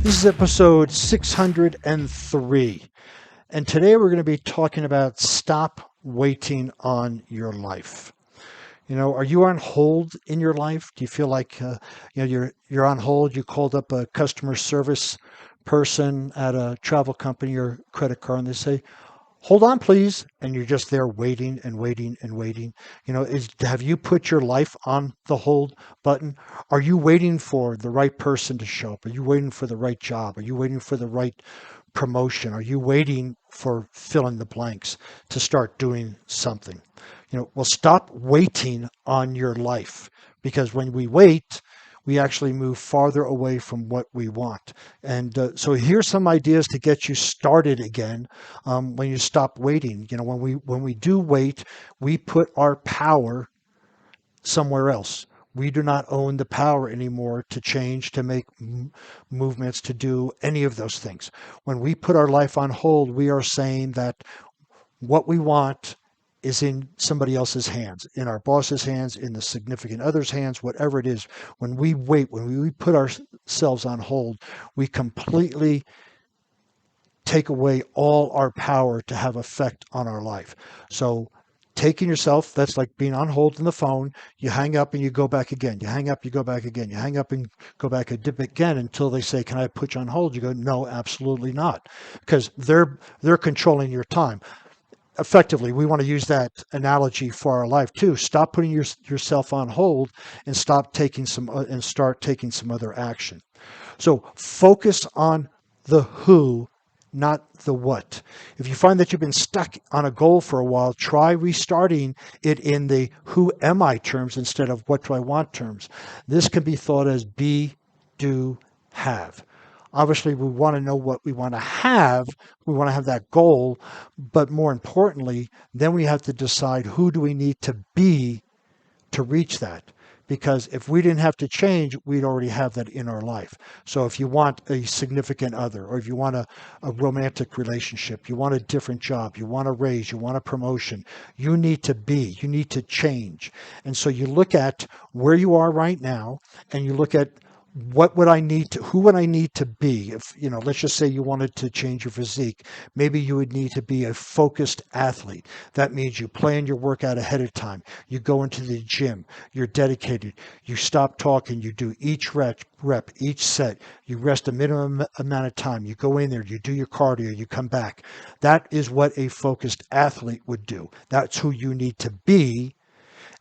This is episode 603. And today we're going to be talking about stop waiting on your life. Are you on hold in your life? Do you feel like you're on hold? You called up a customer service person at a travel company or credit card and they say, hold on, please. And you're just there waiting and waiting and waiting. Have you put your life on the hold button? Are you waiting for the right person to show up? Are you waiting for the right job? Are you waiting for the right promotion? Are you waiting for fill in the blanks to start doing something? Well, stop waiting on your life because when we wait, we actually move farther away from what we want. And so here's some ideas to get you started again when you stop waiting. When we do wait, we put our power somewhere else. We do not own the power anymore to change, to make movements, to do any of those things. When we put our life on hold, we are saying that what we want is in somebody else's hands, in our boss's hands, in the significant other's hands, whatever it is. When we wait, when we put ourselves on hold, we completely take away all our power to have effect on our life. So taking yourself, that's like being on hold in the phone. You hang up and you go back again. You hang up, you go back again. You hang up and go back and dip again until they say, can I put you on hold? You go, no, absolutely not. Because they're controlling your time. Effectively, we want to use that analogy for our life too. Stop putting yourself on hold and start taking some other action. So focus on the who, not the what. If you find that you've been stuck on a goal for a while, try restarting it in the who am I terms instead of what do I want terms. This can be thought as be, do, have. Obviously, we want to know what we want to have. We want to have that goal. But more importantly, then we have to decide who do we need to be to reach that. Because if we didn't have to change, we'd already have that in our life. So if you want a significant other, or if you want a romantic relationship, you want a different job, you want a raise, you want a promotion, you need to change. And so you look at where you are right now and you look at who would I need to be? If, let's just say you wanted to change your physique, maybe you would need to be a focused athlete. That means you plan your workout ahead of time. You go into the gym, you're dedicated, you stop talking, you do each rep, each set, you rest a minimum amount of time, you go in there, you do your cardio, you come back. That is what a focused athlete would do. That's who you need to be.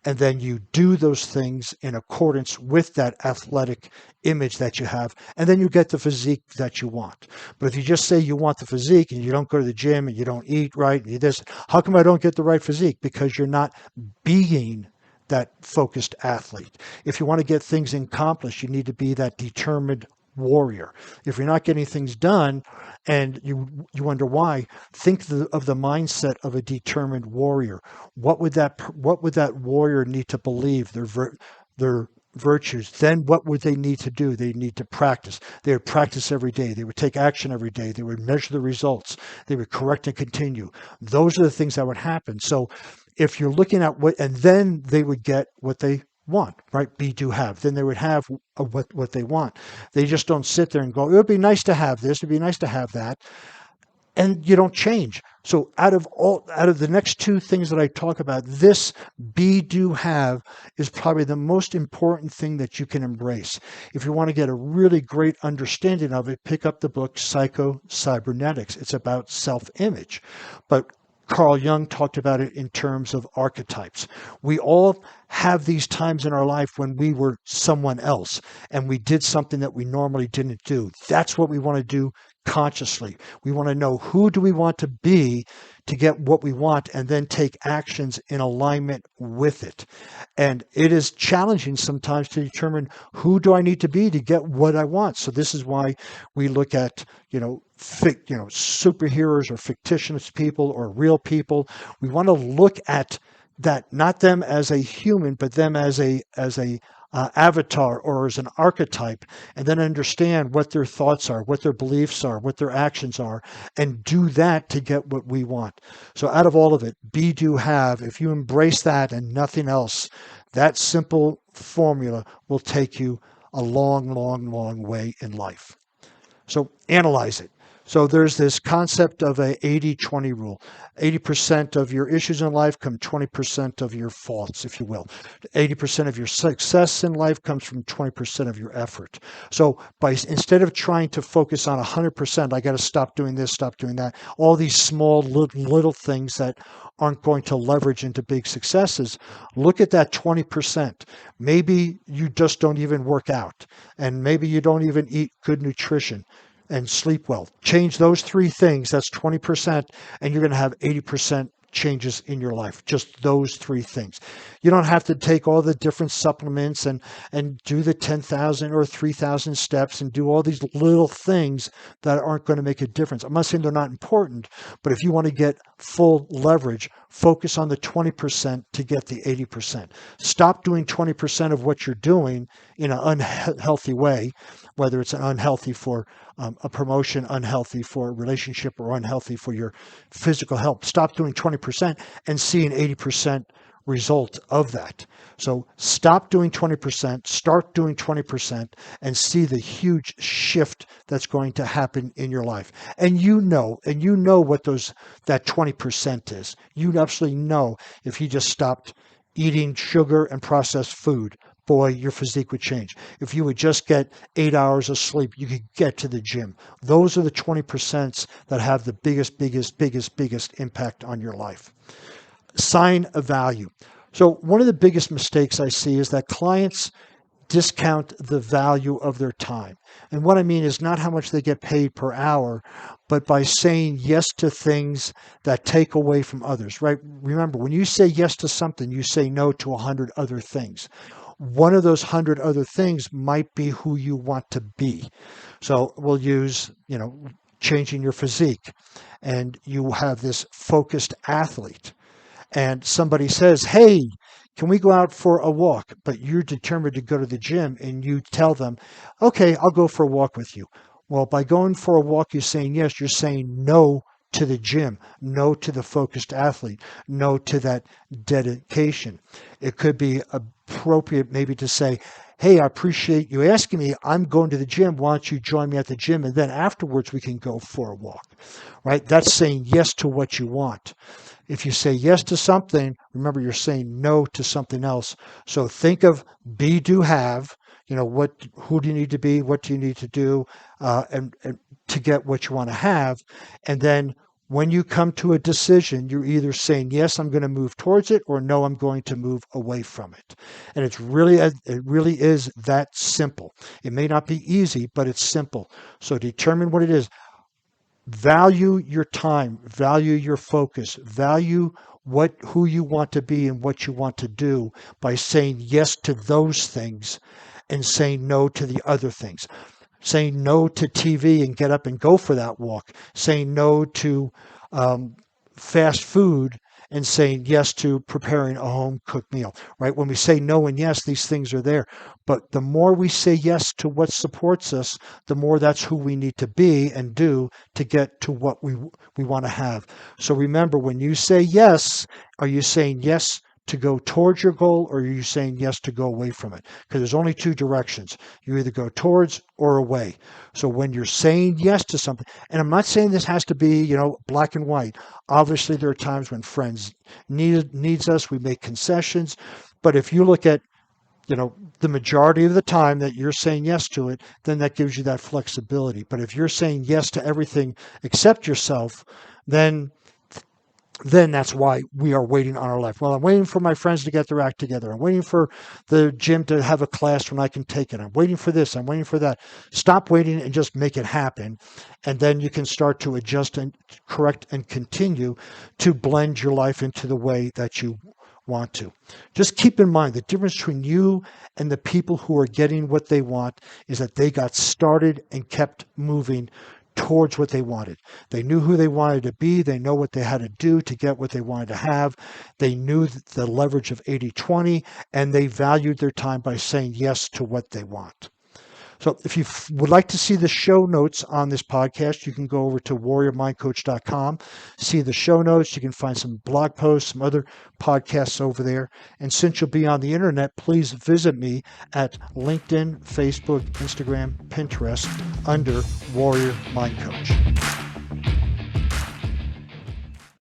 And then you do those things in accordance with that athletic image that you have, and then you get the physique that you want. But if you just say you want the physique and you don't go to the gym and you don't eat right, and you this, how come I don't get the right physique? Because you're not being that focused athlete. If you want to get things accomplished, you need to be that determined warrior. If you're not getting things done and you wonder why, think of the mindset of a determined warrior. What would that warrior need to believe? Their virtues. Then what would they need to do? They need to practice. They would practice every day. They would take action every day. They would measure the results. They would correct and continue. Those are the things that would happen. So if you're looking at and then they would get what they want, right? Be, do, have. Then they would have what they want. They just don't sit there and go, it would be nice to have this. It'd be nice to have that. And you don't change. So out of the next two things that I talk about, this be, do, have is probably the most important thing that you can embrace. If you want to get a really great understanding of it, pick up the book Psycho Cybernetics. It's about self-image. But Carl Jung talked about it in terms of archetypes. We all have these times in our life when we were someone else and we did something that we normally didn't do. That's what we want to do consciously. We want to know who do we want to be to get what we want and then take actions in alignment with it. And it is challenging sometimes to determine who do I need to be to get what I want. So this is why we look at, superheroes or fictitious people or real people. We want to look at that, not them as a human, but them as a avatar or as an archetype, and then understand what their thoughts are, what their beliefs are, what their actions are, and do that to get what we want. So out of all of it, be, do, have, if you embrace that and nothing else, that simple formula will take you a long, long, long way in life. So analyze it. So there's this concept of a 80-20 rule. 80% of your issues in life come 20% of your faults, if you will. 80% of your success in life comes from 20% of your effort. So instead of trying to focus on 100%, I got to stop doing this, stop doing that, all these small little things that aren't going to leverage into big successes, look at that 20%. Maybe you just don't even work out, and maybe you don't even eat good nutrition and sleep well. Change those three things, that's 20%, and you're going to have 80% changes in your life. Just those three things. You don't have to take all the different supplements and do the 10,000 or 3,000 steps and do all these little things that aren't going to make a difference. I'm not saying they're not important, but if you want to get full leverage, focus on the 20% to get the 80%. Stop doing 20% of what you're doing in an unhealthy way, whether it's an unhealthy for a promotion, unhealthy for a relationship, or unhealthy for your physical health. Stop doing 20% and see an 80% result of that. So stop doing 20%, start doing 20%, and see the huge shift that's going to happen in your life. And you know what that 20% is. You absolutely know if you just stopped eating sugar and processed food, boy, your physique would change. If you would just get 8 hours of sleep, you could get to the gym. Those are the 20% that have the biggest impact on your life. Sign of value. So one of the biggest mistakes I see is that clients discount the value of their time. And what I mean is not how much they get paid per hour, but by saying yes to things that take away from others, right? Remember, when you say yes to something, you say no to 100 other things. One of those 100 other things might be who you want to be. So we'll use, changing your physique, and you have this focused athlete, and somebody says, hey, can we go out for a walk? But you're determined to go to the gym, and you tell them, okay, I'll go for a walk with you. Well, by going for a walk, you're saying yes, you're saying no to the gym, no to the focused athlete, no to that dedication. It could be appropriate maybe to say, hey, I appreciate you asking me. I'm going to the gym. Why don't you join me at the gym? And then afterwards we can go for a walk, right? That's saying yes to what you want. If you say yes to something, remember you're saying no to something else. So think of be, do, have. Who do you need to be? What do you need to do and to get what you want to have? And then when you come to a decision, you're either saying, yes, I'm going to move towards it, or no, I'm going to move away from it. And it really is that simple. It may not be easy, but it's simple. So determine what it is. Value your time, value your focus, value who you want to be and what you want to do by saying yes to those things and saying no to the other things. Saying no to TV and get up and go for that walk. Saying no to fast food and saying yes to preparing a home-cooked meal, right? When we say no and yes, these things are there. But the more we say yes to what supports us, the more that's who we need to be and do to get to what we want to have. So remember, when you say yes, are you saying yes to go towards your goal, or are you saying yes to go away from it? Because there's only two directions. You either go towards or away. So when you're saying yes to something, and I'm not saying this has to be, black and white. Obviously, there are times when friends needs us, we make concessions. But if you look at, the majority of the time that you're saying yes to it, then that gives you that flexibility. But if you're saying yes to everything except yourself, then that's why we are waiting on our life. Well, I'm waiting for my friends to get their act together. I'm waiting for the gym to have a class when I can take it. I'm waiting for this. I'm waiting for that. Stop waiting and just make it happen. And then you can start to adjust and correct and continue to blend your life into the way that you want to. Just keep in mind the difference between you and the people who are getting what they want is that they got started and kept moving towards what they wanted. They knew who they wanted to be. They know what they had to do to get what they wanted to have. They knew the leverage of 80-20, and they valued their time by saying yes to what they want. So if you would like to see the show notes on this podcast, you can go over to warriormindcoach.com, see the show notes. You can find some blog posts, some other podcasts over there. And since you'll be on the internet, please visit me at LinkedIn, Facebook, Instagram, Pinterest under Warrior Mind Coach.